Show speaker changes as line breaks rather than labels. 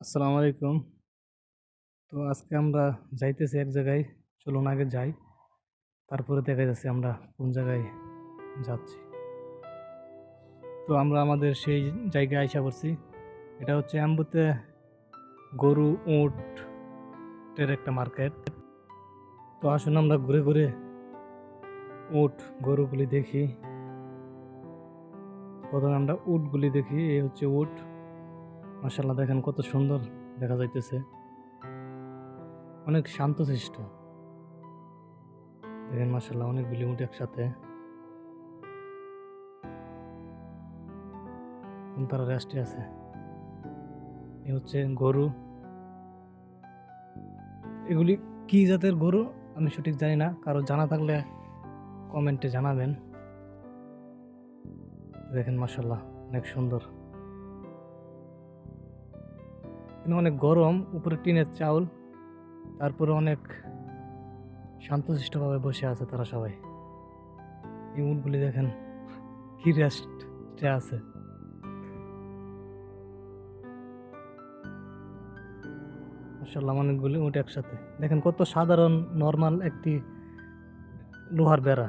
আসসালামু আলাইকুম। তো আজকে আমরা যাইতেছি এক জায়গায়। চলুন আগে যাই। তারপরে দেখা যাচ্ছে আমরা কোন জায়গায় যাচ্ছি। তো আমরা আমাদের সেই জায়গায় আইসা পড়ছি। এটা হচ্ছে আম্বুতে গরু, উটের একটা মার্কেট। তো আসুন আমরা ঘুরে ঘুরে উট, গরুগুলি দেখি। প্রথমে আমরা উটগুলি দেখি। এই হচ্ছে উট। মাশাআল্লাহ, দেখেন কত সুন্দর দেখা যাইতেছে। অনেক শান্তশিষ্ট। দেখেন মাশাআল্লাহ, অনেকগুলি উট একসাথে। তারা রেস্টে আছে। এই হচ্ছে গরু। এগুলি কি জাতের গরু আমি সঠিক জানি না, কারো জানা থাকলে কমেন্টে জানাবেন। দেখেন মাশাআল্লাহ, অনেক সুন্দর। কিন্তু অনেক গরম, উপরে টিনের চাউল, তারপরে অনেক শান্তশিষ্টভাবে বসে আছে তারা সবাই। এই উটগুলি দেখেন কি রেস্টে আছে। মাশাআল্লাহ, অনেকগুলি উট একসাথে। দেখেন কত সাধারণ নর্মাল একটি লোহার বেড়া।